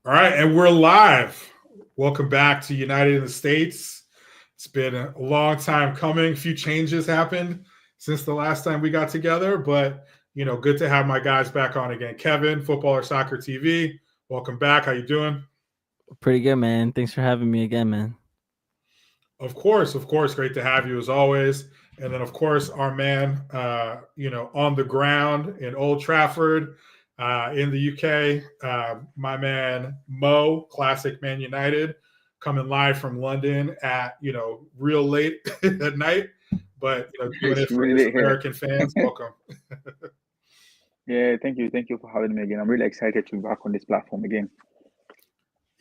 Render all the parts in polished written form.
All right, and we're live. Welcome back to United in the States. It's been a long time coming. A few changes happened since the last time we got together, but good to have my guys back on again. Kevin, Football or Soccer TV. Welcome back. How you doing? Pretty good, man. Thanks for having me again, man. Of course, great to have you as always. And then, of course, our man, on the ground in Old Trafford, in the UK, my man Mo, classic Man United, coming live from London at real late at night, but doing It's it for really his late here. American fans. Welcome. Yeah, thank you for having me again. I'm really excited to be back on this platform again.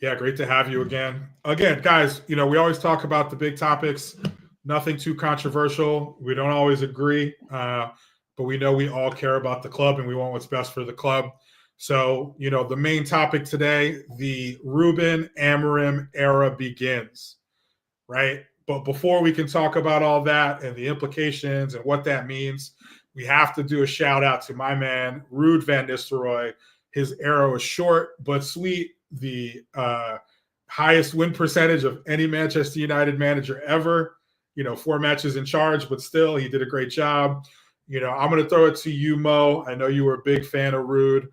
Yeah, great to have you again. Again, guys, we always talk about the big topics, nothing too controversial. We don't always agree, but we know we all care about the club and we want what's best for the club. So, the main topic today, the Rúben Amorim era begins, right? But before we can talk about all that and the implications and what that means, we have to do a shout out to my man, Ruud van Nistelrooy. His era was short but sweet. The highest win percentage of any Manchester United manager ever. 4 matches in charge, but still, he did a great job. I'm going to throw it to you, Mo. I know you were a big fan of Ruud.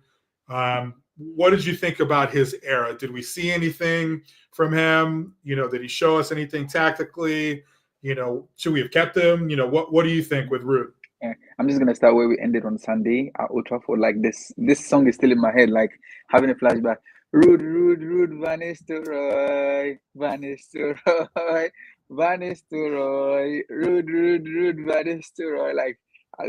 What did you think about his era? Did we see anything from him? Did he show us anything tactically? Should we have kept him? What do you think with Ruud? Yeah. I'm just gonna start where we ended on Sunday at Old Trafford. Like this song is still in my head, like having a flashback. Rude, Van Nistelrooy, Van Nistelrooy, Van Nistelrooy, Rude, Van Nistelrooy. Like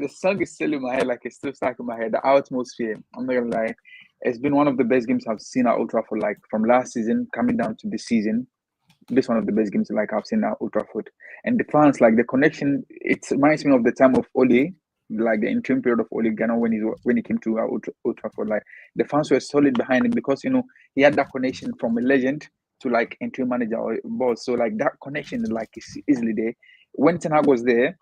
the song is still in my head, like it's still stuck in my head. The atmosphere, I'm not gonna lie, it's been one of the best games I've seen at Old Trafford. Like from last season coming down to this season, this one of the best games like I've seen at Old Trafford. And the fans, like the connection, it reminds me of the time of Ole, like the interim period of Ole Gunnar when he came to Old Trafford. Like the fans were solid behind him because he had that connection from a legend to like interim manager or boss. So like that connection like is easily there. When Ten Hag was there,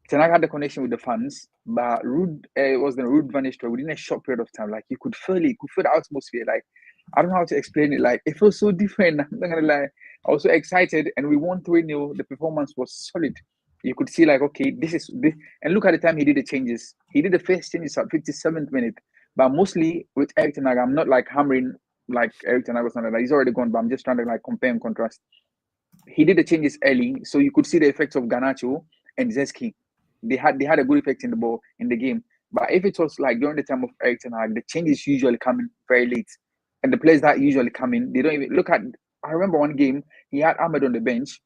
Ten Hag had the connection with the fans, but Rude was the Rude vanished within a short period of time. Like you could feel it, you could feel the atmosphere. Like I don't know how to explain it. Like it feels so different. I'm not gonna lie. I was so excited, and we won 3-0. The performance was solid. You could see like, okay, this is this, and look at the time he did the changes. He did the first changes at 57th minute, but mostly with Eric Ten Hag, I'm not like hammering like Eric Ten Hag or something like that. He's already gone, but I'm just trying to like compare and contrast. He did the changes early, so you could see the effects of Garnacho and Zeski. They had a good effect in the ball in the game. But if it was like during the time of Eric Ten Hag, the changes usually come in very late, and the players that usually come in, they don't even look at. I remember one game he had Ahmed on the bench,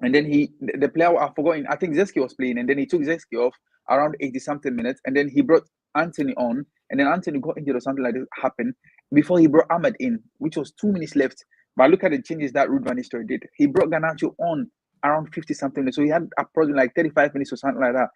and then the player I forgot. I think Zeski was playing, and then he took Zeski off around 80 something minutes, and then he brought Anthony on, and then Anthony got injured or something like this happened before he brought Ahmed in, which was 2 minutes left. But look at the changes that Ruud van Nistelrooy did. He brought Garnacho on around 50 something minutes, so he had approximately like 35 minutes or something like that,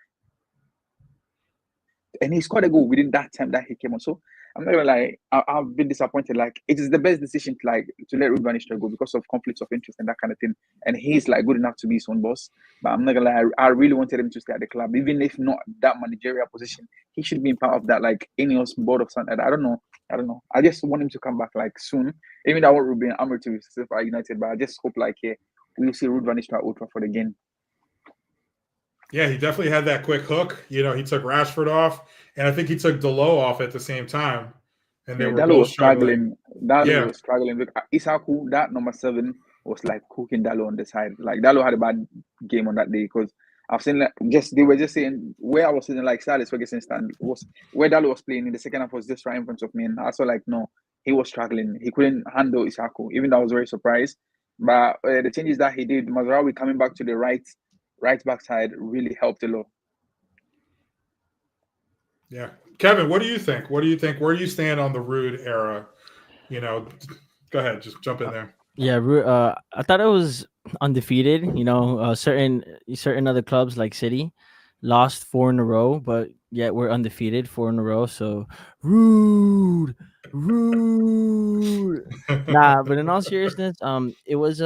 and he scored a goal within that time that he came on. So I'm not gonna lie, I've been disappointed. Like it is the best decision to let Ruud van Nistelrooy go because of conflicts of interest and that kind of thing. And he's like good enough to be his own boss. But I'm not gonna lie, I really wanted him to stay at the club, even if not that managerial position. He should be in part of that, like Ineos board of something. I don't know. I don't know. I just want him to come back like soon. Even though I want Ruben Amorim to stay for United, but I just hope like we'll see Ruud van Nistelrooy at Old Trafford again. Yeah, he definitely had that quick hook. He took Rashford off, and I think he took Delo off at the same time, and they Yeah, were Dalo both was struggling. struggling. Dalo Yeah, was struggling. Look, Isaku, that number 7, was like cooking Dalo on the side. Like Dalo had a bad game on that day because I've seen like just they were just saying where I was sitting like Silas Ferguson stand was where Dalo was playing in the second half was just right in front of me, and I saw like no, he was struggling. He couldn't handle Isaku. Even though I was very surprised, but the changes that he did, Mazraoui coming back to the right back side really helped a lot. yeah. Kevin, what do you think? What do you think? Where do you stand on the Rude era? You know, Go ahead, just jump in Uh, there. yeah, I thought it was undefeated. Certain other clubs like City lost 4 in a row, but yet we're undefeated 4 in a row. So rude, rude. Nah, but in all seriousness, it was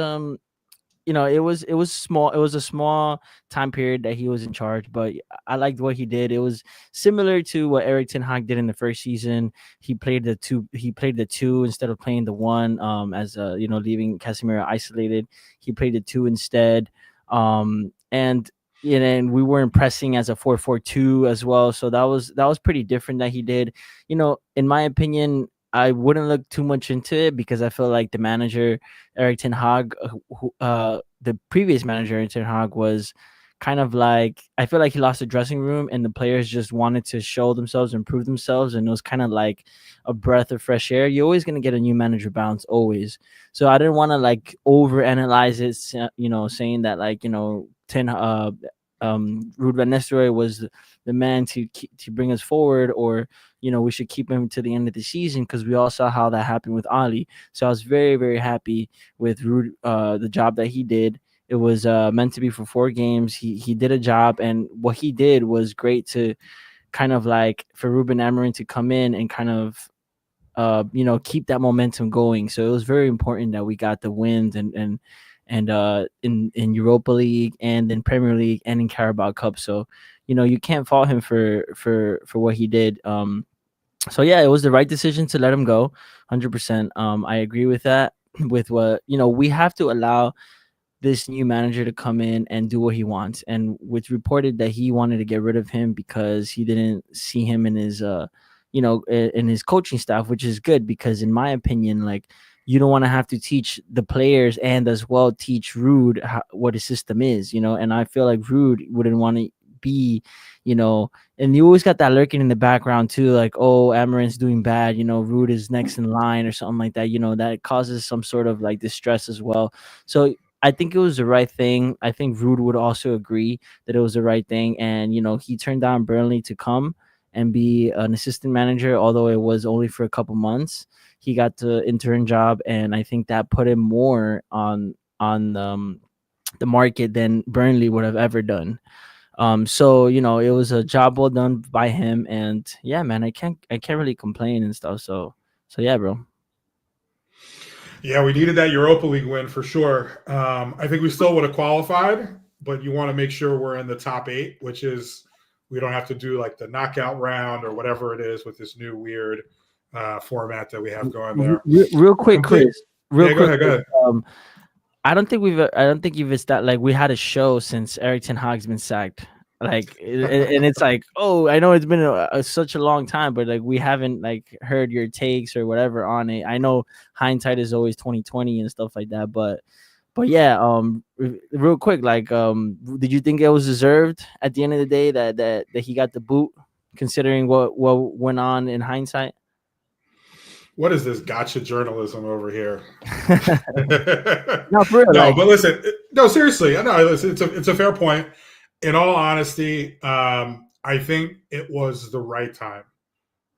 it was small. It was a small time period that he was in charge, but I liked what he did. It was similar to what Erik ten Hag did in the first season. He played the two. He played the two instead of playing the one. As leaving Casemiro isolated. He played the two instead. And and we weren't pressing as a 4-4-2 as well. So that was pretty different that he did. In my opinion, I wouldn't look too much into it because I feel like the manager Erik ten Hag, the previous manager Erik ten Hag was kind of like, I feel like he lost the dressing room and the players just wanted to show themselves, improve themselves, and it was kind of like a breath of fresh air. You're always gonna get a new manager bounce, always. So I didn't want to like overanalyze it, saying that like Ruud van Nistelrooy was the man to bring us forward, or we should keep him to the end of the season, because we all saw how that happened with Ali. So I was very, very happy with Ruud, the job that he did. It was meant to be for 4 games. He did a job, and what he did was great to kind of like for Rúben Amorim to come in and kind of keep that momentum going. So it was very important that we got the wins and in Europa League and in Premier League and in Carabao Cup. So you can't fault him for what he did. So yeah, it was the right decision to let him go, 100%. I agree with that. With what we have to allow this new manager to come in and do what he wants. And it's reported that he wanted to get rid of him because he didn't see him in his in his coaching staff, which is good, because in my opinion, like, you don't want to have to teach the players and as well teach Ruud what his system is, and I feel like Ruud wouldn't want to be, and you always got that lurking in the background too, like, oh, Amarin's doing bad, Ruud is next in line or something like that, that causes some sort of like distress as well. So I think it was the right thing. I think Ruud would also agree that it was the right thing. And, he turned down Burnley to come and be an assistant manager, although it was only for a couple months. He got the intern job, and I think that put him more on the market than Burnley would have ever done. So it was a job well done by him, and yeah, man, I can't really complain and stuff. So yeah, bro. Yeah, we needed that Europa League win for sure. I think we still would have qualified, but you want to make sure we're in the top 8, which is we don't have to do like the knockout round or whatever it is with this new weird format that we have going there. Real quick, Chris. Real quick. Go ahead. I don't think you've established, like, we had a show since Erik ten Hag's been sacked. Like, and it's like, oh, I know it's been such a long time, but like we haven't like heard your takes or whatever on it. I know hindsight is always 2020 and stuff like that, but yeah, real quick, like, did you think it was deserved at the end of the day that he got the boot, considering what went on in hindsight? What is this gotcha journalism over here? No, for real. No, but listen, no, seriously, no, listen, it's a fair point. In all honesty, I think it was the right time.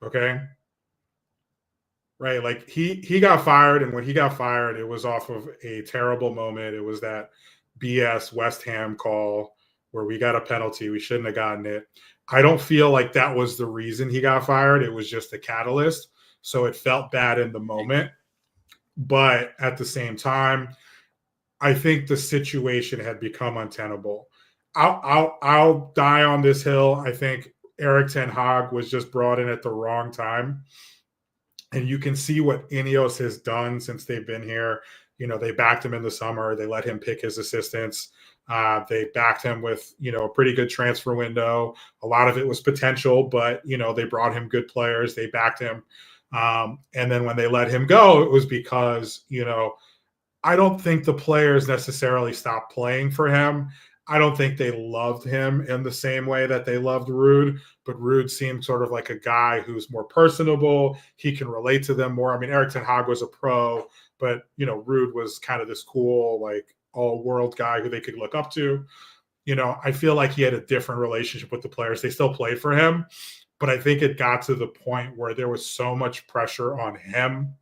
Okay. Right. Like he got fired, and when he got fired, it was off of a terrible moment. It was that BS West Ham call where we got a penalty. We shouldn't have gotten it. I don't feel like that was the reason he got fired. It was just the catalyst. So it felt bad in the moment. But at the same time, I think the situation had become untenable. I'll die on this hill. I think Erik ten Hag was just brought in at the wrong time. And you can see what Ineos has done since they've been here. They backed him in the summer. They let him pick his assistants. They backed him with, a pretty good transfer window. A lot of it was potential, but, they brought him good players. They backed him. And then when they let him go, it was because, I don't think the players necessarily stopped playing for him. I don't think they loved him in the same way that they loved Ruud, but Ruud seemed sort of like a guy who's more personable. He can relate to them more. I mean, Erik ten Hag was a pro, but, Ruud was kind of this cool, like, all-world guy who they could look up to. I feel like he had a different relationship with the players. They still played for him, but I think it got to the point where there was so much pressure on him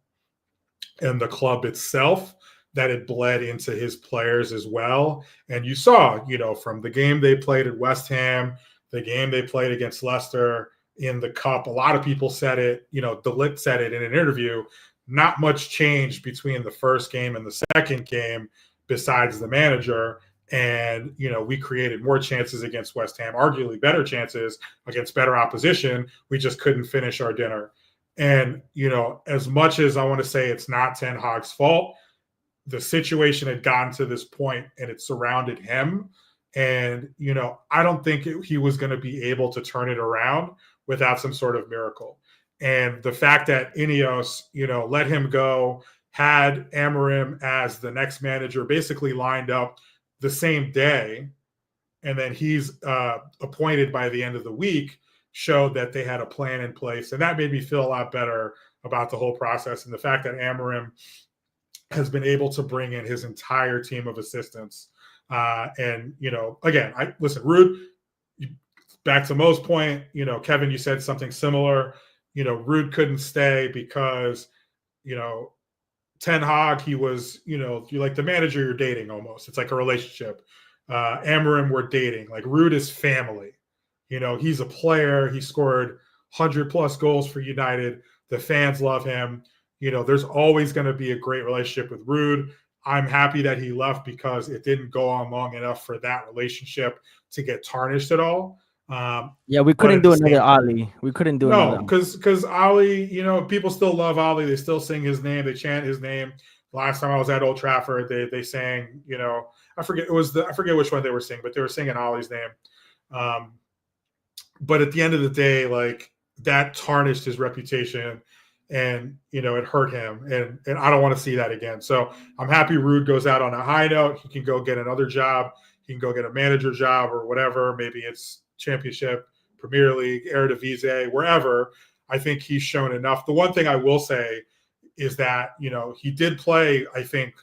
and the club itself that it bled into his players as well. And you saw, from the game they played at West Ham, the game they played against Leicester in the Cup, a lot of people said it, De Ligt said it in an interview, not much changed between the first game and the second game, besides the manager. And, we created more chances against West Ham, arguably better chances against better opposition. We just couldn't finish our dinner. And, as much as I want to say it's not Ten Hag's fault, the situation had gotten to this point and it surrounded him. And, I don't think he was going to be able to turn it around without some sort of miracle. And the fact that Ineos, let him go, had Amorim as the next manager basically lined up the same day, and then he's appointed by the end of the week, showed that they had a plan in place. And that made me feel a lot better about the whole process. And the fact that Amorim has been able to bring in his entire team of assistants. And, again, Ruud, back to Mo's point, Kevin, you said something similar. Ruud couldn't stay because, Ten Hag, he was, you're like the manager you're dating almost. It's like a relationship. Amorim, we're dating. Like Ruud is family. He's a player. He scored 100+ goals for United. The fans love him. There's always going to be a great relationship with Ruud. I'm happy that he left because it didn't go on long enough for that relationship to get tarnished at all. We couldn't do another Ali. We couldn't do another. No, because Ali, people still love Ali. They still sing his name. They chant his name. Last time I was at Old Trafford, they sang, I forget which one they were singing, but they were singing Ali's name. But at the end of the day, like that tarnished his reputation. And, it hurt him. And I don't want to see that again. So I'm happy Ruud goes out on a high note. He can go get another job. He can go get a manager job or whatever. Maybe it's Championship, Premier League, Eredivisie, wherever. I think he's shown enough. The one thing I will say is that, he did play, I think,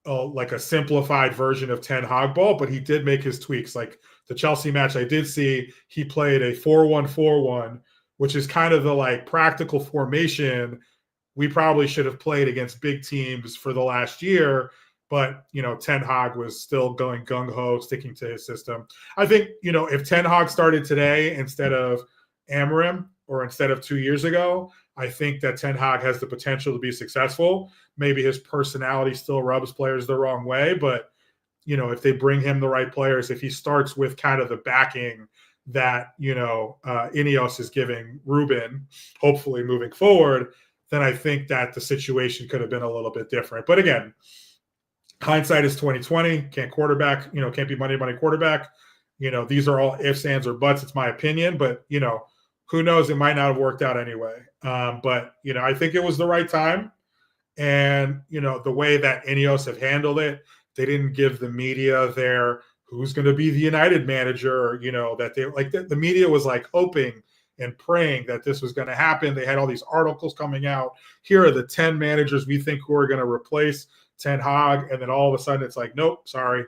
like a simplified version of Ten Hag ball, but he did make his tweaks. Like the Chelsea match I did see, he played a 4-1-4-1, which is kind of the like practical formation we probably should have played against big teams for the last year. But, Ten Hag was still going gung-ho, sticking to his system. I think, if Ten Hag started today instead of Amorim or instead of 2 years ago, I think that Ten Hag has the potential to be successful. Maybe his personality still rubs players the wrong way. But, if they bring him the right players, if he starts with kind of the backing that, Ineos is giving Rúben, hopefully moving forward, then I think that the situation could have been a little bit different. But again, hindsight is 2020. Can't quarterback, can't be money quarterback. These are all ifs, ands, or buts. It's my opinion, but who knows? It might not have worked out anyway. But I think it was the right time. And the way that Ineos have handled it, they didn't give the media their who's going to be the United manager, that they like the media was like hoping and praying that this was going to happen. They had all these articles coming out. Here are the 10 managers we think who are going to replace Ten Hag. And then all of a sudden it's like, nope, sorry.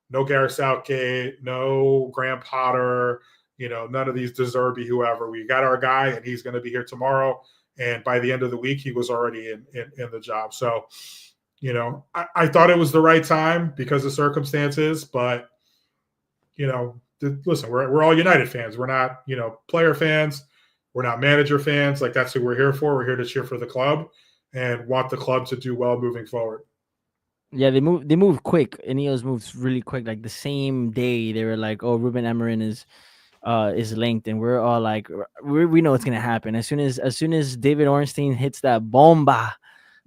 No Gareth Southgate, no Graham Potter, none of these De Zerbi, whoever. We got our guy and he's going to be here tomorrow. And by the end of the week, he was already in the job. So, I thought it was the right time because of circumstances, but listen, we're all United fans. We're not, player fans. We're not manager fans. Like that's who we're here for. We're here to cheer for the club and want the club to do well moving forward. Yeah, they move quick. Ineos moves really quick. Like the same day, they were like, "Oh, Rúben Amorim is linked," and we're all like, "We know what's gonna happen." As soon as David Ornstein hits that bomba,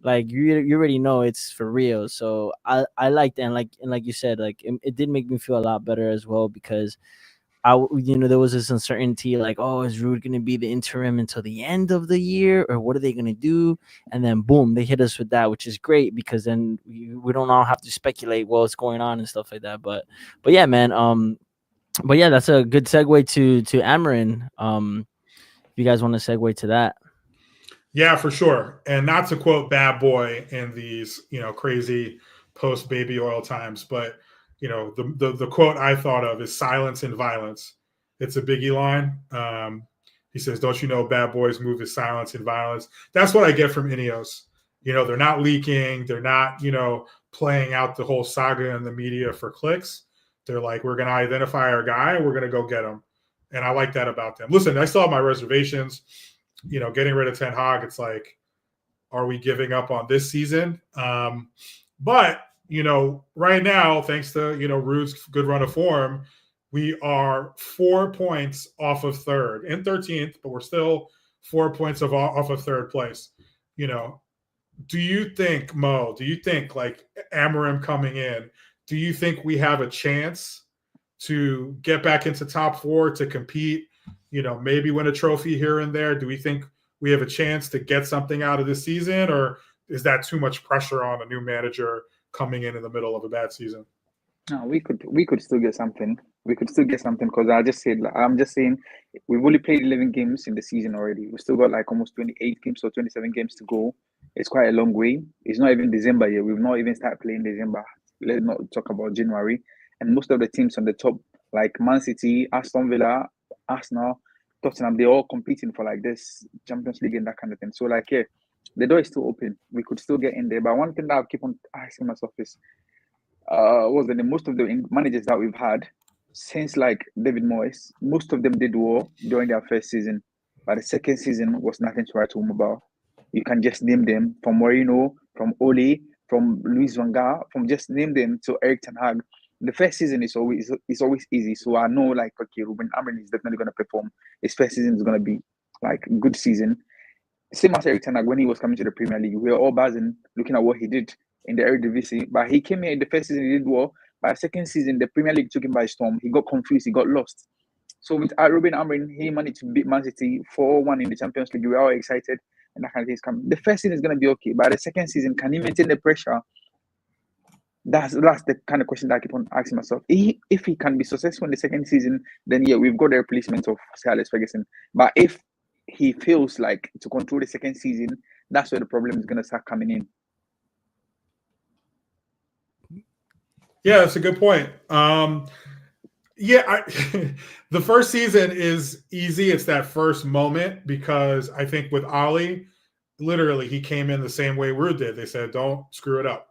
like you already know it's for real. So I liked it, and like you said, like it did make me feel a lot better as well because there was this uncertainty like, oh, is Ruud going to be the interim until the end of the year or what are they going to do? And then boom, they hit us with that, which is great because then we don't all have to speculate what's going on and stuff like that. But yeah, man. But yeah, that's a good segue to Amorim. If you guys want to segue to that. Yeah, for sure. And not to quote Bad Boy in these, crazy post baby oil times, but the quote I thought of is silence and violence. It's a Biggie line. He says, don't you know bad boys move with silence and violence? That's what I get from Ineos. They're not leaking. They're not, playing out the whole saga in the media for clicks. They're like, we're going to identify our guy and we're going to go get him. And I like that about them. Listen, I still have my reservations. Getting rid of Ten Hag, it's like, are we giving up on this season? But right now, thanks to, Rude's good run of form, we are 4 points off of third and 13th, but we're still 4 points off of third place. Do you think, Mo, like Amorim coming in, do you think we have a chance to get back into top 4 to compete, maybe win a trophy here and there? Do we think we have a chance to get something out of this season, or is that too much pressure on a new manager coming in the middle of a bad season? No, we could still get something. We could still get something because I'm just saying we've only played 11 games in the season already. We've still got like almost 28 games or 27 games to go. It's quite a long way. It's not even December yet. We've not even started playing December. Let's not talk about January. And most of the teams on the top, like Man City, Aston Villa, Arsenal, Tottenham, they're all competing for like this Champions League and that kind of thing. So like, yeah, the door is still open. We could still get in there. But one thing that I keep on asking myself is, was that most of the managers that we've had since like David Moyes, most of them did well during their first season, but the second season was nothing to write home about. You can just name them from Mourinho, from Ole, from Luis Van Gaal, from just name them to Eric Ten Hag. The first season is always easy, so I know like okay, Rúben Amorim is definitely going to perform. His first season is going to be like a good season. Same as Eric Ten Hag when he was coming to the Premier League, we were all buzzing looking at what he did in the Eredivisie. But he came here in the first season, he did well. By the second season, the Premier League took him by storm. He got confused, he got lost. So with Rúben Amorim, he managed to beat Man City 4-1 in the Champions League. We were all excited, and that kind of thing is coming. The first season is going to be okay. By the second season, can he maintain the pressure? That's the kind of question that I keep on asking myself. If he can be successful in the second season, then yeah, we've got the replacement of Sir Alex Ferguson. But if he feels like to control the second season, that's where the problem is going to start coming in. Yeah, that's a good point. The first season is easy. It's that first moment because I think with Ali, literally he came in the same way Rude did. They said, don't screw it up.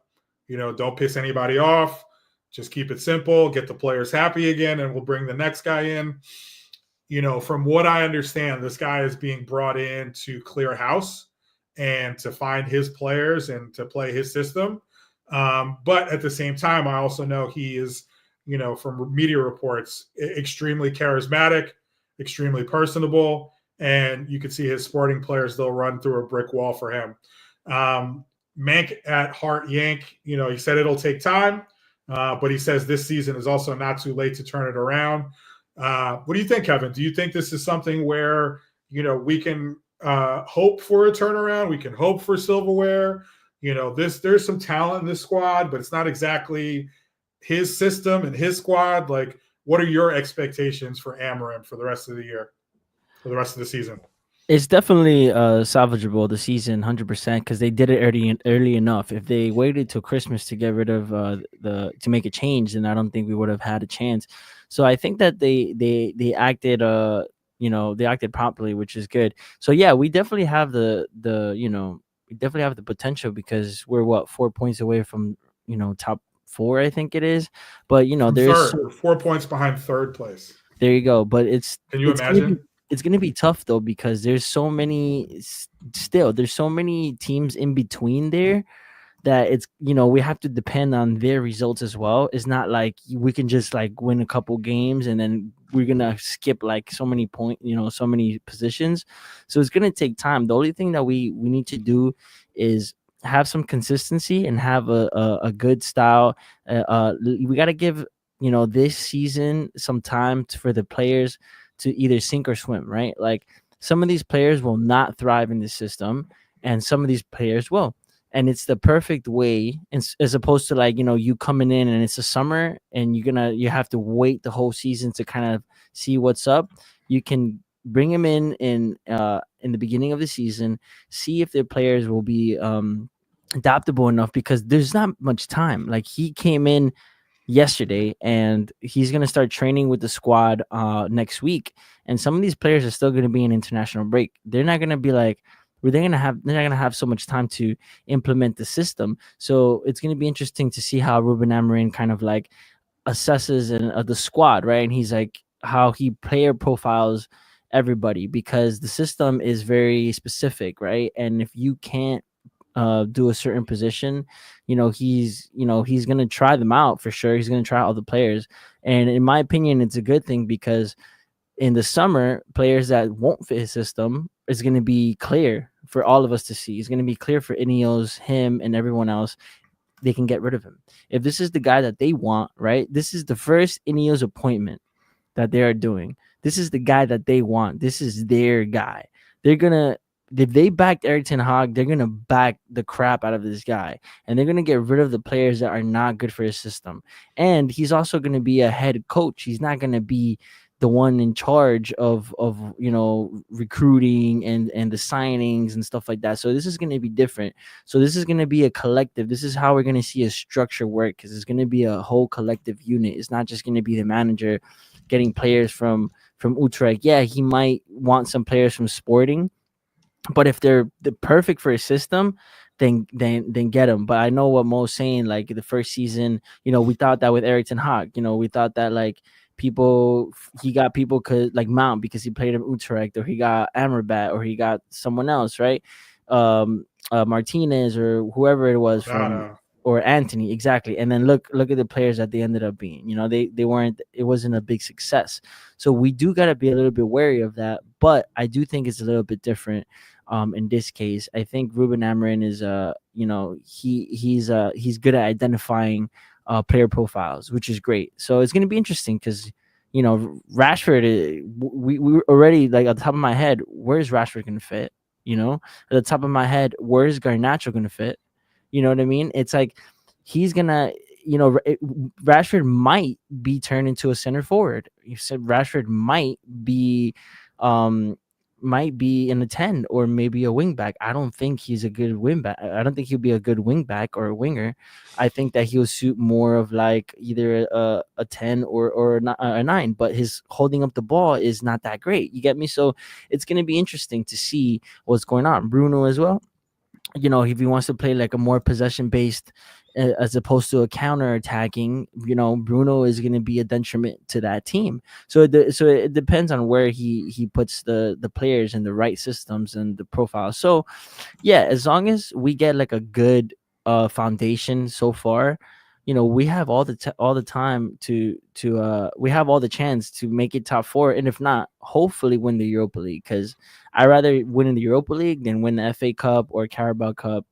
Don't piss anybody off. Just keep it simple. Get the players happy again, and we'll bring the next guy in. From what I understand, this guy is being brought in to clear house and to find his players and to play his system. But at the same time, I also know he is, from media reports, extremely charismatic, extremely personable, and you can see his sporting players, they'll run through a brick wall for him. Mank at Heart Yank, he said it'll take time, but he says this season is also not too late to turn it around. What do you think, Kevin? Do you think this is something where, we can hope for a turnaround? We can hope for silverware? There's some talent in this squad, but it's not exactly his system and his squad. Like, what are your expectations for Amorim for the rest of the year, for the rest of the season? It's definitely salvageable the season, 100%, because they did it early enough. If they waited till Christmas to get rid of to make a change, then I don't think we would have had a chance. So I think that they acted they acted promptly, which is good. So yeah, we definitely have the potential because we're 4 points away from top 4, I think it is. But there's third, 4 points behind third place. There you go. But can you imagine? It's going to be tough though because there's so many teams in between there that it's we have to depend on their results as well. It's not like we can just like win a couple games and then we're gonna skip like so many so many positions. So it's gonna take time. The only thing that we need to do is have some consistency and have a good style. We got to give this season some time for the players to either sink or swim, right? Like some of these players will not thrive in the system and some of these players will. And it's the perfect way, as opposed to like, you coming in and it's a summer and you have to wait the whole season to kind of see what's up. You can bring them in the beginning of the season, see if their players will be adaptable enough because there's not much time. Like he came in yesterday and he's going to start training with the squad next week, and some of these players are still going to be in international break. They're not going to be like they're not going to have so much time to implement the system. So it's going to be interesting to see how Rúben Amorim kind of like assesses the squad, right? And he's like how he player profiles everybody because the system is very specific, right? And if you can't do a certain position, he's gonna try them out for sure. He's gonna try all the players, and in my opinion, it's a good thing because in the summer, players that won't fit his system is going to be clear for all of us to see. It's going to be clear for Ineos, him, and everyone else. They can get rid of him. If this is the guy that they want, right? This is the first Ineos appointment that they are doing. This is the guy that they want. This is their guy. They're going to, if they backed Eric Ten Hag, they're going to back the crap out of this guy. And they're going to get rid of the players that are not good for his system. And he's also going to be a head coach. He's not going to be the one in charge of recruiting and the signings and stuff like that. So this is going to be different. So this is going to be a collective. This is how we're going to see a structure work, because it's going to be a whole collective unit. It's not just going to be the manager getting players from Utrecht. Yeah, he might want some players from Sporting, but if they're perfect for his system, then get them. But I know what Mo's saying. Like the first season, we thought that with Eric Ten Hag. We thought that like he got people like Mount because he played in Utrecht, or he got Amrabat, or he got someone else, right? Martinez or whoever it was from, or Anthony, exactly. And then look at the players that they ended up being. They weren't. It wasn't a big success. So we do got to be a little bit wary of that. But I do think it's a little bit different. In this case, I think Rúben Amorim is he's good at identifying player profiles, which is great. So it's going to be interesting because Rashford, we were already like at the top of my head, where's Rashford going to fit? At the top of my head, where's Garnacho going to fit? You know what I mean? It's like he's gonna, Rashford might be turned into a center forward. You said Rashford might be in a 10 or maybe a wing back. I don't think he's a good wing back. I don't think he'll be a good wing back or a winger. I think that he'll suit more of like either a 10 or a 9, but his holding up the ball is not that great. You get me? So it's going to be interesting to see what's going on. Bruno as well. If he wants to play like a more possession based as opposed to a counter attacking, Bruno is going to be a detriment to that team. So it depends on where he puts the players in the right systems and the profile. So yeah, as long as we get like a good foundation so far, we have all the time to we have all the chance to make it top 4, and if not, hopefully win the Europa League, because I'd rather win in the Europa League than win the FA Cup or Carabao Cup.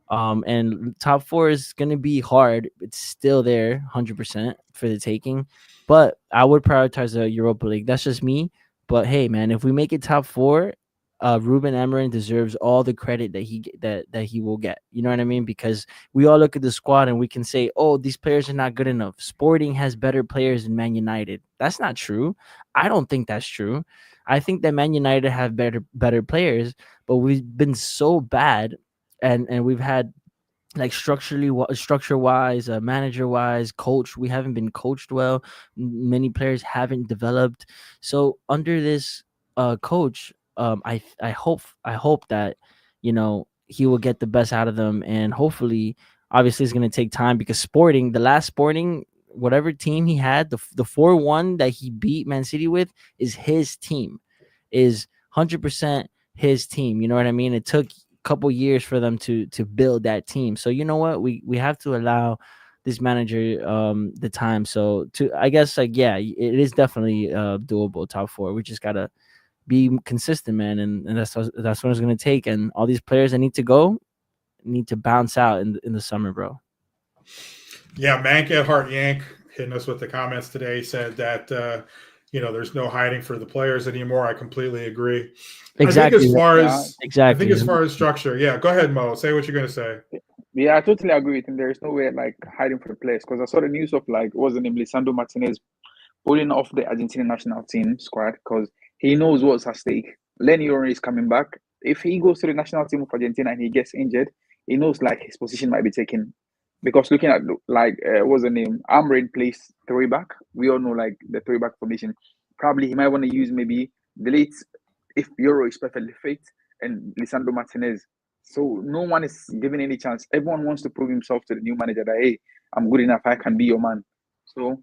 And top 4 is going to be hard. It's still there 100% for the taking, but I would prioritize the Europa League. That's just me. But hey, man, if we make it top 4, Rúben Amorim deserves all the credit that he will get. You know what I mean? Because we all look at the squad and we can say, oh, these players are not good enough. Sporting has better players than Man United. That's not true. I don't think that's true. I think that Man United have better players, but we've been so bad, and we've had like structure wise, manager wise, coach, we haven't been coached well. Many players haven't developed. So under this coach, I hope that he will get the best out of them, and hopefully, obviously, it's going to take time because the last Sporting, whatever team he had, the 4-1 that he beat Man City with is his team, is 100% his team. You know what I mean? It took couple years for them to build that team. So you know what, we have to allow this manager the time. So I guess like, yeah, it is definitely doable top 4. We just gotta be consistent, man, and that's what it's gonna take. And all these players that need to bounce out in the summer, bro. Yeah, Mank at Heart Yank hitting us with the comments today, said that there's no hiding for the players anymore. I completely agree. Exactly. I think as far as structure, yeah. Go ahead, Mo. Say what you're gonna say. Yeah, I totally agree with him. There is no way like hiding for the players, because I saw the news of like, what's the name, Lisandro Martinez pulling off the Argentina national team squad because he knows what's at stake. Lenny Yori is coming back. If he goes to the national team of Argentina and he gets injured, he knows like his position might be taken. Because looking at like what's the name, Amrin plays 3 back. We all know like the 3 back formation. Probably he might want to use maybe delete if Euro is perfectly fit and Lisandro Martinez. So no one is given any chance. Everyone wants to prove himself to the new manager that, hey, I'm good enough. I can be your man. So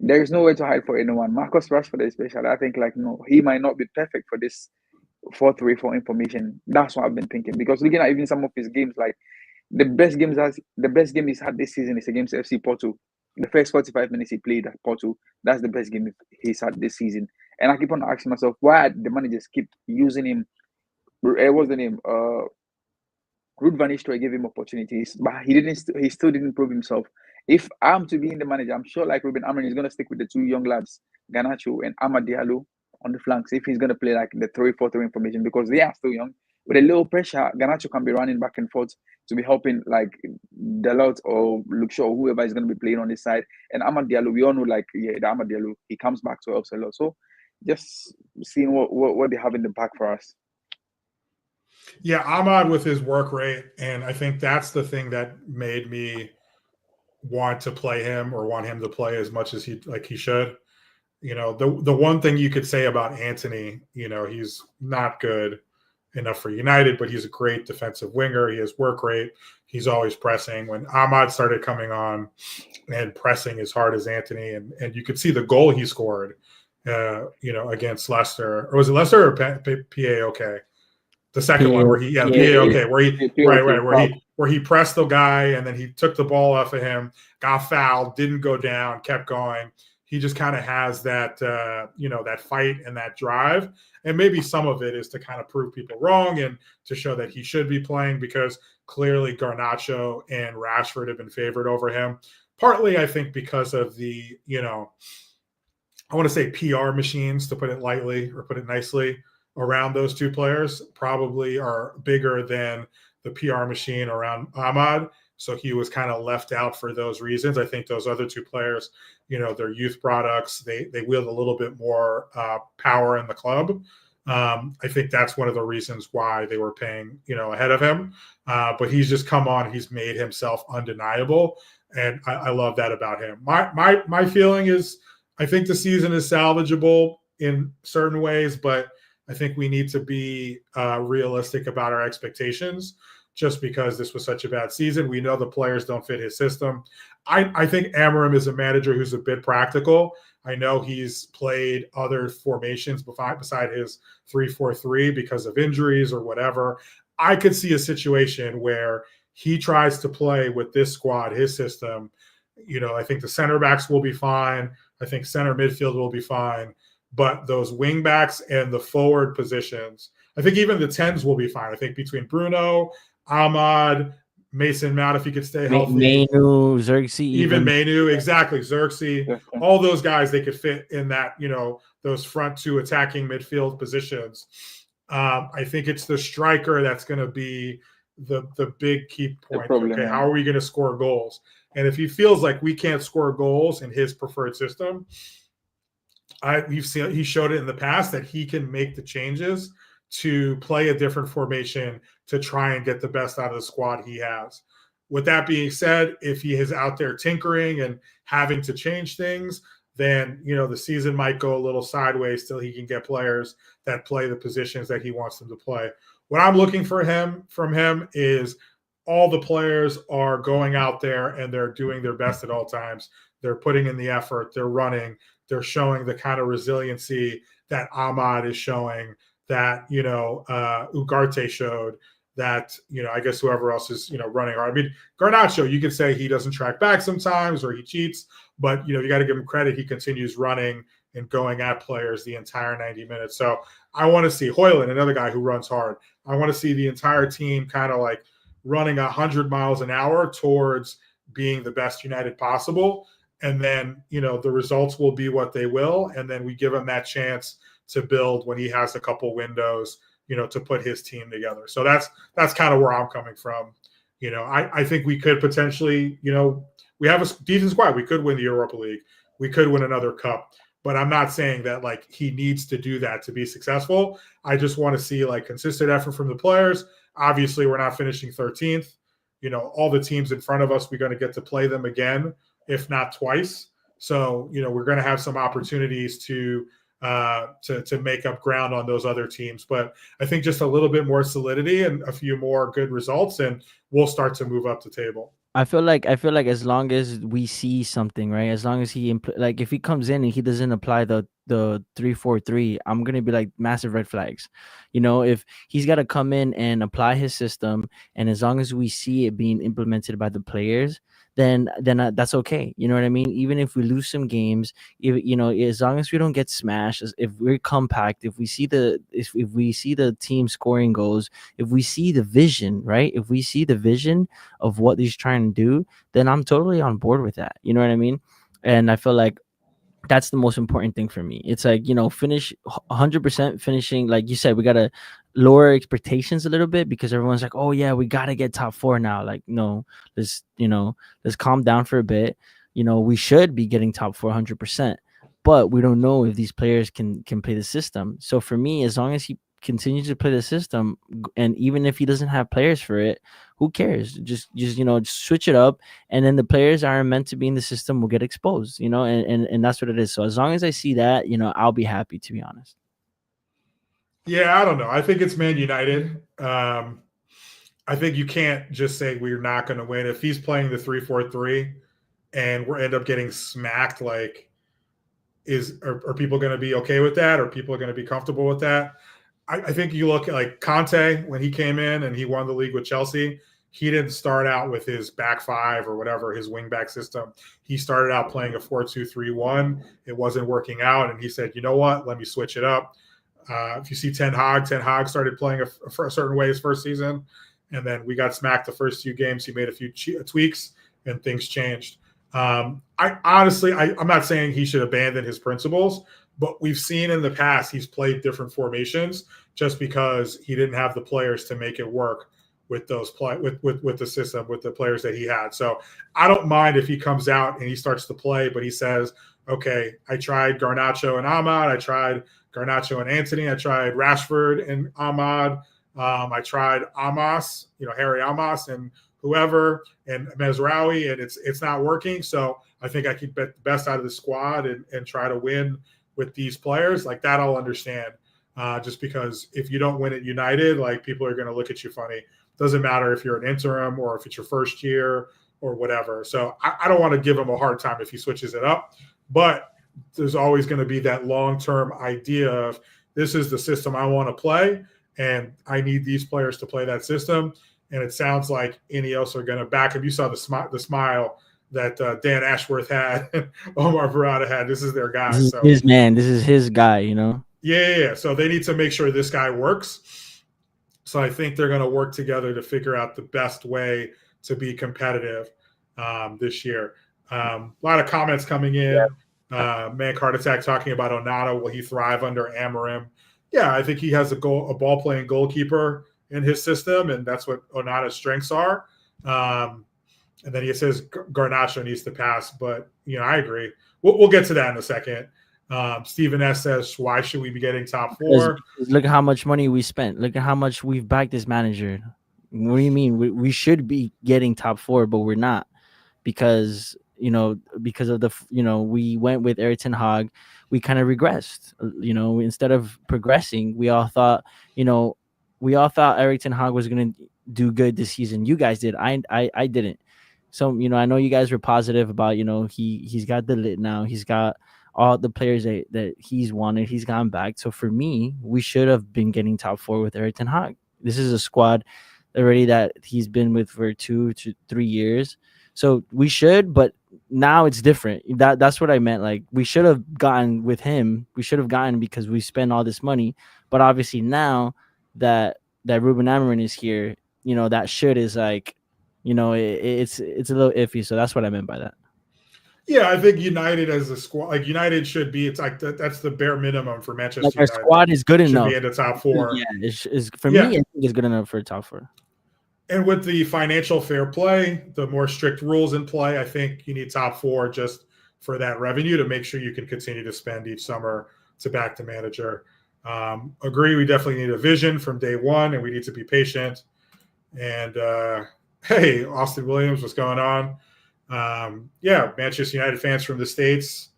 there is nowhere to hide for anyone. Marcus Rashford especially, I think like, no, he might not be perfect for this 4-3-4 information. That's what I've been thinking, because looking at even some of his games, like the best game he's had this season is against FC Porto. The first 45 minutes he played at Porto, that's the best game he's had this season. And I keep on asking myself, why the managers keep using him? What's the name? Ruud van Nistelrooy gave him opportunities, but he still didn't prove himself. If I'm to be in the manager, I'm sure like Rúben Amorim is going to stick with the two young lads, Garnacho and Amad Diallo, on the flanks. If he's going to play like the 3-4-3 information, because they are still young. With a little pressure, Garnacho can be running back and forth to be helping like Dalot or Luke Shaw, or whoever is going to be playing on this side. And Amad Diallo, we all know like the Amad Diallo, he comes back to help a lot. So just seeing what they have in the back for us. Yeah, Ahmad with his work rate, and I think that's the thing that made me want to play him, or want him to play as much as he should. You know, the one thing you could say about Antony, you know, he's not good enough for United, but he's a great defensive winger. He has work rate. He's always pressing. When Ahmad started coming on and pressing as hard as Antony, and you could see the goal he scored, you know, against Leicester, or was it Leicester or PAOK? The second one where he, PAOK, where he pressed the guy and then he took the ball off of him, got fouled, didn't go down, kept going. He just kind of has that, you know, that fight and that drive. And maybe some of it is to kind of prove people wrong and to show that he should be playing, because clearly Garnacho and Rashford have been favored over him. Partly, I think, because of the, you know, I want to say PR machines, to put it lightly or put it nicely, around those two players probably are bigger than the PR machine around Ahmad. So he was kind of left out for those reasons. I think those other two players, you know, they're youth products. They wield a little bit more power in the club. I think that's one of the reasons why they were paying, you know, ahead of him. But he's just come on. He's made himself undeniable. And I love that about him. My feeling is I think the season is salvageable in certain ways, but I think we need to be realistic about our expectations, just because this was such a bad season. We know the players don't fit his system. I think Amorim is a manager who's a bit practical. I know he's played other formations beside his 3-4-3 because of injuries or whatever. I could see a situation where he tries to play with this squad, his system. You know, I think the center backs will be fine. I think center midfield will be fine. But those wing backs and the forward positions, I think even the 10s will be fine. I think between Bruno, Ahmad, Mason Mount, if he could stay healthy. Mainu, Xerxes. Even Mainu, exactly. Xerxes. All those guys, they could fit in that, you know, those front two attacking midfield positions. I think it's the striker that's going to be the big key point. Problem, okay, yeah. How are we going to score goals? And if he feels like we can't score goals in his preferred system, he showed it in the past that he can make the changes to play a different formation to try and get the best out of the squad he has. With that being said, if he is out there tinkering and having to change things, then, you know, the season might go a little sideways till he can get players that play the positions that he wants them to play. What I'm looking from him is all the players are going out there and they're doing their best at all times. They're putting in the effort. They're running. They're showing the kind of resiliency that Ahmad is showing, that, you know, Ugarte showed, that, you know, I guess whoever else is, you know, running hard. I mean, Garnacho, you could say he doesn't track back sometimes or he cheats, but, you know, you got to give him credit. He continues running and going at players the entire 90 minutes. So I want to see Højlund, another guy who runs hard. I want to see the entire team kind of like running 100 miles an hour towards being the best United possible. And then, you know, the results will be what they will. And then we give him that chance to build when he has a couple windows, you know, to put his team together. So that's kind of where I'm coming from. You know, I think we could potentially, you know, we have a decent squad. We could win the Europa League. We could win another cup. But I'm not saying that like he needs to do that to be successful. I just want to see like consistent effort from the players. Obviously, we're not finishing 13th. You know, all the teams in front of us, we're going to get to play them again, if not twice. So, you know, we're going to have some opportunities to make up ground on those other teams. But I think just a little bit more solidity and a few more good results, and we'll start to move up the table. I feel like as long as we see something, right? As long as he like if he comes in and he doesn't apply the the 3-4-3, I'm gonna be like massive red flags. If he's got to come in and apply his system, and as long as we see it being implemented by the players, then that's okay. You know what I mean? Even if we lose some games, as long as we don't get smashed, if we're compact, if we see the team scoring goals, if we see the vision, right? If we see the vision of what he's trying to do, then I'm totally on board with that. You know what I mean? And I feel like that's the most important thing for me. It's like, finish 100% finishing. Like you said, we got to lower expectations a little bit, because everyone's like, oh yeah, we got to get top 4 now. Like, no, let's calm down for a bit. We should be getting top 400%, but we don't know if these players can play the system. So for me, as long as he continues to play the system, and even if he doesn't have players for it, who cares? Just switch it up, and then the players aren't meant to be in the system will get exposed, and that's what it is. So as long as I see that, I'll be happy, to be honest. Yeah, I don't know. I think it's Man United. I think you can't just say we're not going to win. If he's playing the 3-4-3 and we end up getting smacked, like, are people going to be okay with that? Are people going to be comfortable with that? I think you look at like Conte when he came in and he won the league with Chelsea. He didn't start out with his back five or whatever, his wing back system. He started out playing a 4-2-3-1. It wasn't working out, and he said, "You know what? Let me switch it up." If you see Ten Hag started playing a certain way his first season, and then we got smacked the first few games. He made a few tweaks, and things changed. I'm not saying he should abandon his principles, but we've seen in the past he's played different formations just because he didn't have the players to make it work with those with the system, with the players that he had. So I don't mind if he comes out and he starts to play, but he says, okay, I tried Garnacho and Ahmad, I tried Garnacho and Antony, I tried Rashford and Ahmad, I tried Amos, Harry Amos and whoever, and Mesraoui, and it's not working. So I think I keep the best out of the squad and try to win with these players. Like that, I'll understand. Just because if you don't win at United, like people are going to look at you funny. Doesn't matter if you're an interim or if it's your first year or whatever. So I don't want to give him a hard time if he switches it up, but there's always going to be that long-term idea of this is the system I want to play, and I need these players to play that system. And it sounds like Ineos are going to back him. You saw the smile that Dan Ashworth had, Omar Barada had. This is their guy. This is his man. This is his guy, Yeah. So they need to make sure this guy works. So I think they're going to work together to figure out the best way to be competitive this year. A lot of comments coming in. Man Heart Attack talking about Onana. Will he thrive under Amorim? Yeah, I think he has a ball-playing goalkeeper in his system, and that's what Onana's strengths are. And then he says Garnacho needs to pass, but I agree. We'll get to that in a second. Stephen S says, why should we be getting top 4? Look at how much money we spent. Look at how much we've backed this manager. What do you mean? We should be getting top 4, but we're not, because of the we went with Erik ten Hag. We kind of regressed. Instead of progressing, we all thought Erik ten Hag was going to do good this season. You guys did. I didn't. So, I know you guys were positive about, he's got the lit now. He's got all the players that he's wanted. He's gone back. So for me, we should have been getting top 4 with Erik ten Hag. This is a squad already that he's been with for 2 to 3 years. So we should, but now it's different. That's what I meant. Like, we should have gotten with him. We should have gotten because we spent all this money. But obviously now that Rúben Amorim is here, that should is like, it's a little iffy. So that's what I meant by that. Yeah, I think United as a squad, like United should be. It's like that's the bare minimum for Manchester United. United. Our squad is good enough. Should be in the top 4. Yeah, for me, I think it's good enough for top 4. And with the financial fair play, the more strict rules in play, I think you need top 4 just for that revenue to make sure you can continue to spend each summer to back the manager. Agree, we definitely need a vision from day one, and we need to be patient. And hey, Austin Williams, what's going on? Manchester United fans from the States,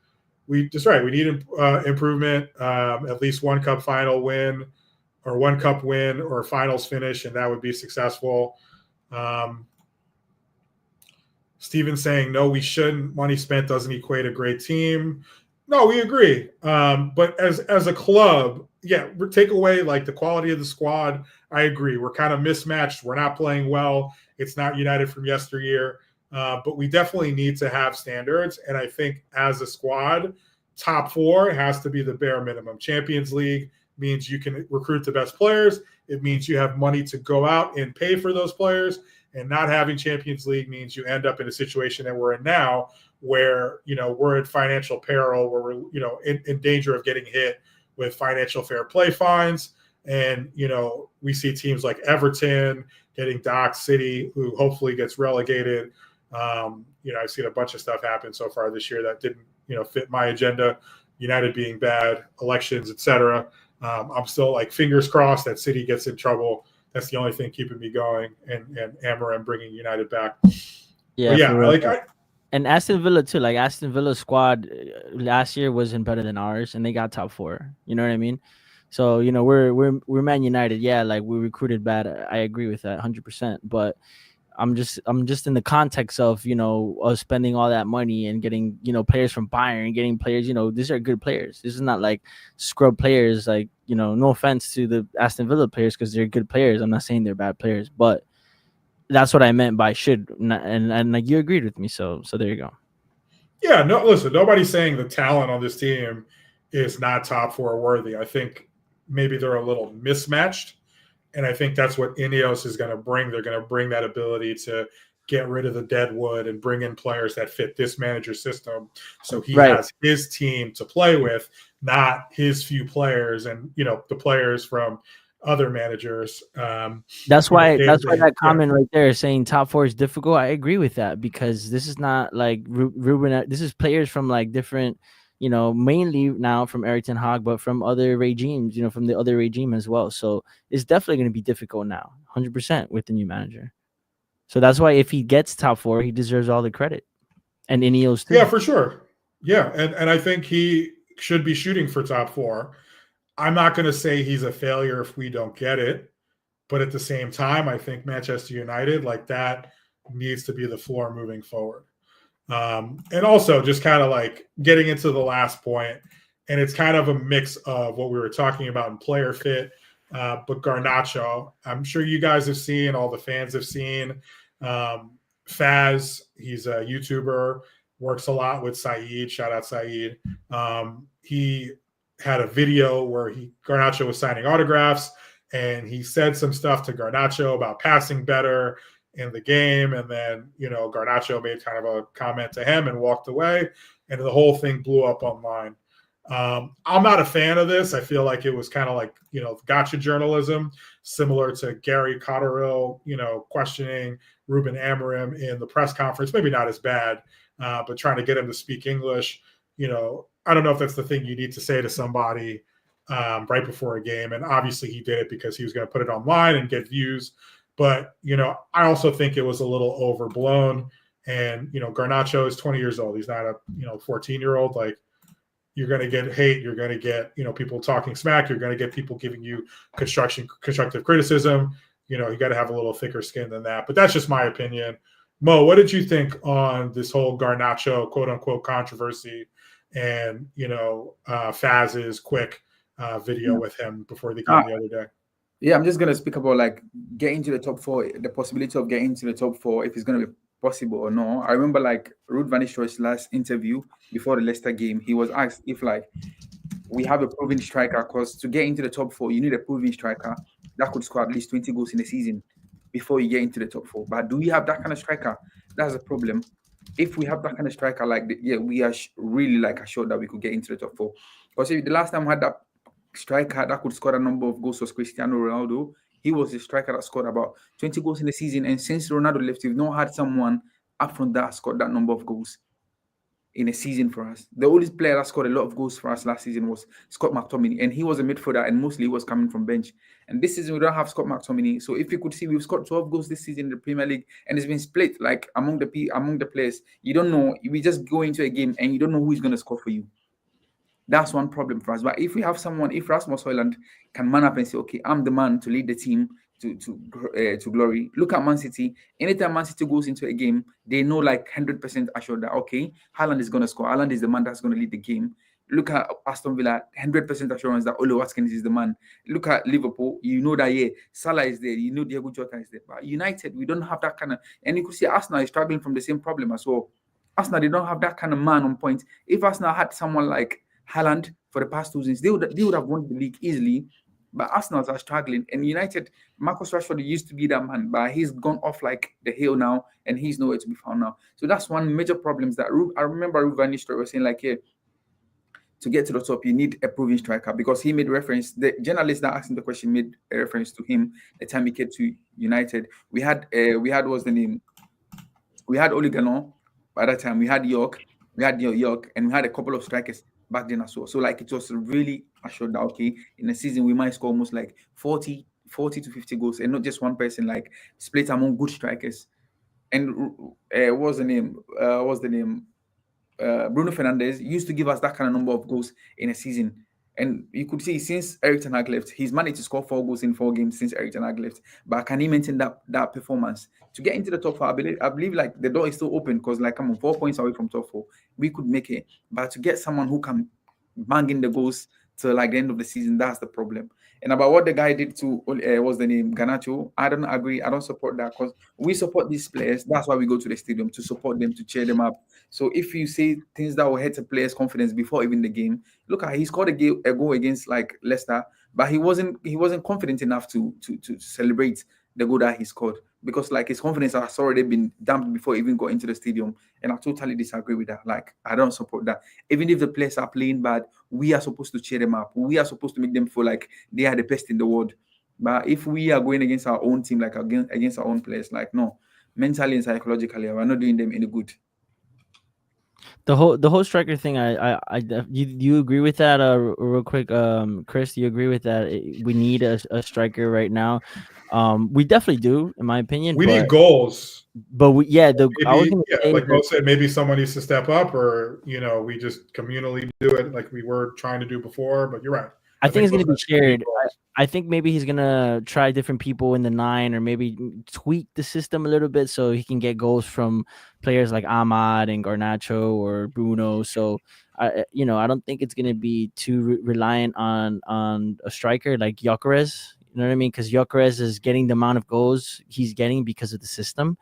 we need improvement, at least one cup final win or one cup win or a finals finish, and that would be successful. Steven saying, no, we shouldn't. Money spent doesn't equate a great team. No, we agree. But as a club, yeah, take away like the quality of the squad. I agree. We're kind of mismatched. We're not playing well. It's not United from yesteryear. But we definitely need to have standards. And I think as a squad, top four has to be the bare minimum. Champions League means you can recruit the best players. It means you have money to go out and pay for those players. And not having Champions League means you end up in a situation that we're in now, where we're in financial peril, where we're in danger of getting hit with financial fair play fines. And we see teams like Everton getting docked, City, who hopefully gets relegated. I've seen a bunch of stuff happen so far this year that didn't fit my agenda. United being bad, elections, etc. I'm still like fingers crossed that City gets in trouble. That's the only thing keeping me going, and Amorim bringing United back. Yeah, and Aston Villa too. Like Aston Villa's squad last year wasn't better than ours, and they got top four. You know what I mean? So we're Man United. Yeah, like we recruited bad. I agree with that 100%. But I'm just in the context of us spending all that money and getting players from Bayern, getting players. These are good players. This is not like scrub players. Like no offense to the Aston Villa players because they're good players. I'm not saying they're bad players, but that's what I meant by should, and like you agreed with me. So there you go. Yeah, no, listen, nobody's saying the talent on this team is not top four worthy. I think maybe they're a little mismatched. And I think that's what Ineos is going to bring. They're going to bring that ability to get rid of the dead wood and bring in players that fit this manager's system. So he has his team to play with, not his few players and, the players from other managers. That's why that comment right there saying top four is difficult. I agree with that because this is not like Rúben. This is players from like different, mainly now from Erik ten Hag, but from other regimes, from the other regime as well. So it's definitely going to be difficult now, 100% with the new manager. So that's why if he gets top four, he deserves all the credit. And Ineos too. Yeah, for sure. Yeah, and I think he should be shooting for top four. I'm not going to say he's a failure if we don't get it, but at the same time, I think Manchester United, like that, needs to be the floor moving forward. And also just kind of like getting into the last point, and it's kind of a mix of what we were talking about in player fit, but Garnacho, I'm sure you guys have seen, all the fans have seen. Faz, he's a YouTuber, works a lot with Saeed. Shout out Saeed. He had a video where Garnacho was signing autographs, and he said some stuff to Garnacho about passing better in the game, and then Garnacho made kind of a comment to him and walked away, and the whole thing blew up online. I'm not a fan of this. I feel like it was kind of like gotcha journalism, similar to Gary Cotterill questioning Rúben Amorim in the press conference. Maybe not as bad, but trying to get him to speak English. I don't know if that's the thing you need to say to somebody right before a game, and obviously he did it because he was going to put it online and get views. But, I also think it was a little overblown. And, Garnacho is 20 years old. He's not a, 14-year-old. Like, you're going to get hate. You're going to get, people talking smack. You're going to get people giving you constructive criticism. You got to have a little thicker skin than that. But that's just my opinion. Mo, what did you think on this whole Garnacho, quote unquote, controversy and, Faz's quick video with him before the game the other day? Yeah, I'm just going to speak about like getting to the top four, the possibility of getting to the top four, if it's going to be possible or no. I remember like Ruud van Nistelrooy's last interview before the Leicester game, he was asked if like we have a proven striker, because to get into the top four, you need a proven striker that could score at least 20 goals in a season before you get into the top four. But do we have that kind of striker? That's a problem. If we have that kind of striker, we are really like assured that we could get into the top four. Because the last time we had that striker that could score a number of goals was Cristiano Ronaldo. He was the striker that scored about 20 goals in the season. And since Ronaldo left, we've not had someone up front that scored that number of goals in a season for us. The only player that scored a lot of goals for us last season was Scott McTominay. And he was a midfielder, and mostly he was coming from bench. And this season, we don't have Scott McTominay. So if you could see, we've scored 12 goals this season in the Premier League. And it's been split like among the players. You don't know. We just go into a game and you don't know who's going to score for you. That's one problem for us. But if we have someone, if Rasmus Højlund can man up and say, okay, I'm the man to lead the team to glory. Look at Man City. Anytime Man City goes into a game, they know like 100% assured that, okay, Haaland is going to score. Haaland is the man that's going to lead the game. Look at Aston Villa, 100% assurance that Ole Watkins is the man. Look at Liverpool, you know that, yeah, Salah is there, you know Diego Jota is there. But United, we don't have that kind of, and you could see Arsenal is struggling from the same problem as well. Arsenal, they don't have that kind of man on point. If Arsenal had someone like Haaland for the past 2 seasons, they would have won the league easily. But Arsenal are struggling. And United, Marcus Rashford used to be that man, but he's gone off like the hill now, and he's nowhere to be found now. So that's one major problems that I remember Rúben Amorim was saying, like, yeah, to get to the top, you need a proven striker, because he made reference. The journalist that asked him the question made a reference to him the time he came to United. We had what's the name? We had Ole Gallon by that time. We had York, and we had a couple of strikers back then as well. So like it was really assured that okay, in a season we might score almost like 40 to 50 goals, and not just one person, like split among good strikers. And what's the name? Bruno Fernandes used to give us that kind of number of goals in a season. And you could see since Erik ten Hag left, he's managed to score 4 goals in 4 games since Erik ten Hag left. But can he maintain that performance to get into the top 4? I believe like the door is still open, because like I'm 4 points away from top 4, we could make it. But to get someone who can bang in the goals to like the end of the season, that's the problem. And about what the guy did to what's the name, Garnacho, I don't agree. I don't support that, because we support these players. That's why we go to the stadium, to support them, to cheer them up. So if you say things that will hurt a player's confidence before even the game, look at he scored a goal against like Leicester, but he wasn't confident enough to celebrate the goal that he scored, because like his confidence has already been damped before he even got into the stadium. And I totally disagree with that. Like I don't support that. Even if the players are playing bad, we are supposed to cheer them up. We are supposed to make them feel like they are the best in the world. But if we are going against our own team, like against our own players, like no, mentally and psychologically, we're not doing them any good. The whole striker thing, you agree with that? Real quick, Chris, do you agree with that? We need a striker right now. We definitely do, in my opinion. We need goals. But I was Maybe, gonna say like Mo said, maybe someone needs to step up, or we just communally do it like we were trying to do before. But you're right. I think it's going to be shared. I think maybe he's going to try different people in the 9, or maybe tweak the system a little bit so he can get goals from players like Ahmad and Garnacho or Bruno. So, I don't think it's going to be too reliant on a striker like Gyökeres. You know what I mean? Because Gyökeres is getting the amount of goals he's getting because of the system,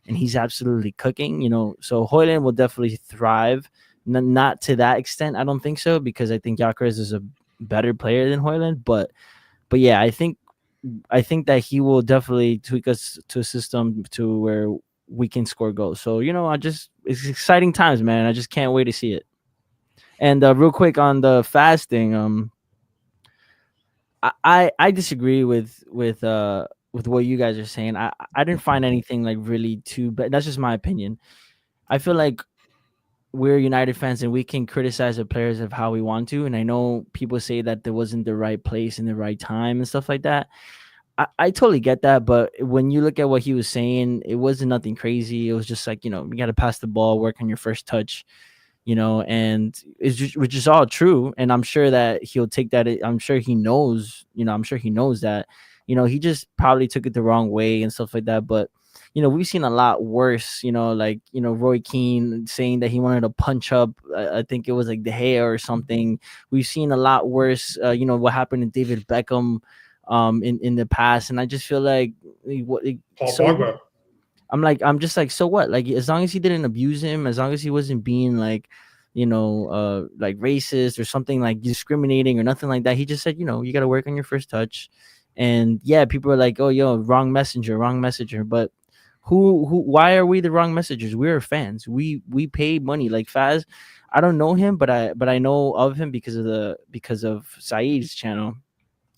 and he's absolutely cooking. So Højlund will definitely thrive. Not to that extent, I don't think so, because I think Gyökeres is a better player than Højlund, but yeah, I think that he will definitely tweak us to a system to where we can score goals. So it's exciting times, man. I just can't wait to see it. And real quick on the fasting, I disagree with what you guys are saying. I didn't find anything like really too bad. That's just my opinion. I feel like we're United fans and we can criticize the players of how we want to. And I know people say that there wasn't the right place in the right time and stuff like that. I totally get that. But when you look at what he was saying, it wasn't nothing crazy. It was just like, you got to pass the ball, work on your first touch, and which is all true. And I'm sure that he'll take that. I'm sure he knows, that, he just probably took it the wrong way and stuff like that. But we've seen a lot worse, Roy Keane saying that he wanted to punch up, I think it was like De Gea or something. We've seen a lot worse, what happened to David Beckham in the past. And I just feel like Pogba. I'm just like, so what? Like, as long as he didn't abuse him, as long as he wasn't being like, like racist or something, like discriminating or nothing like that. He just said, you got to work on your first touch. And yeah, people are like, oh, wrong messenger. But why are we the wrong messengers? We're fans. We pay money. Like Faz, I don't know him, but I know of him because of Saeed's channel.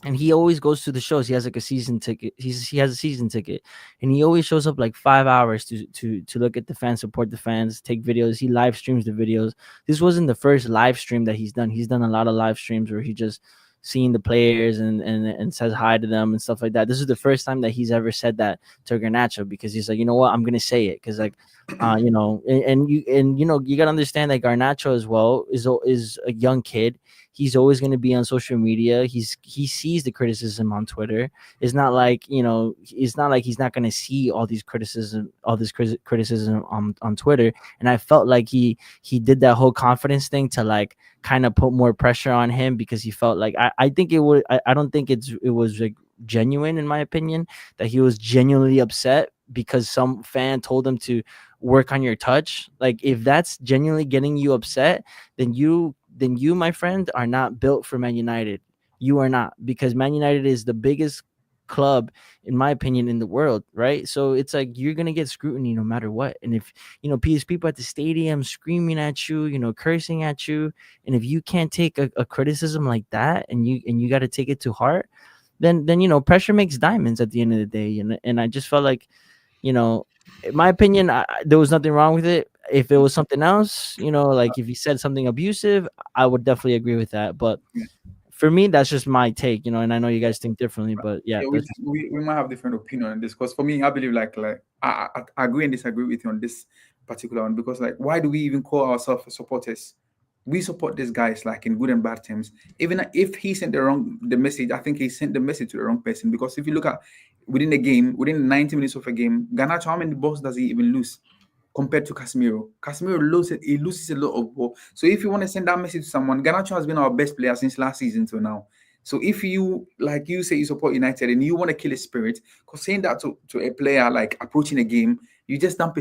And he always goes to the shows. He has like a season ticket. He has a season ticket, and he always shows up like 5 hours to look at the fans, support the fans, take videos. He live streams the videos. This wasn't the first live stream that he's done. He's done a lot of live streams where he just seeing the players and says hi to them and stuff like that. This is the first time that he's ever said that to Garnacho, because he's like, you know what, I'm gonna say it, because like, you gotta understand that Garnacho as well is a young kid. He's always going to be on social media. He sees the criticism on Twitter. It's not like, it's not like he's not going to see all this criticism on Twitter. And I felt like he did that whole confidence thing to like kind of put more pressure on him, because he felt like I think it would I don't think it was like genuine, in my opinion, that he was genuinely upset because some fan told him to work on your touch. Like, if that's genuinely getting you upset, then you my friend are not built for Man United. You are not, because Man United is the biggest club, in my opinion, in the world, right? So it's like you're gonna get scrutiny no matter what. And if people at the stadium screaming at you, cursing at you, and if you can't take a criticism like that, and you got to take it to heart, then pressure makes diamonds at the end of the day. And I just felt like, in my opinion, there was nothing wrong with it. If it was something else, like if he said something abusive, I would definitely agree with that. But for me, that's just my take, and I know you guys think differently, but yeah, we might have different opinion on this, because for me, I believe like I agree and disagree with you on this particular one, because like, why do we even call ourselves supporters? We support these guys like in good and bad terms. Even if he sent the message, I think he sent the message to the wrong person, because if you look at within 90 minutes of a game, Garnacho, how many balls does he even lose compared to Casemiro? Casemiro loses a lot of ball. So if you want to send that message to someone, Garnacho has been our best player since last season till now. So if you, like you say, you support United and you want to kill his spirit, because saying that to a player like approaching a game, you just dump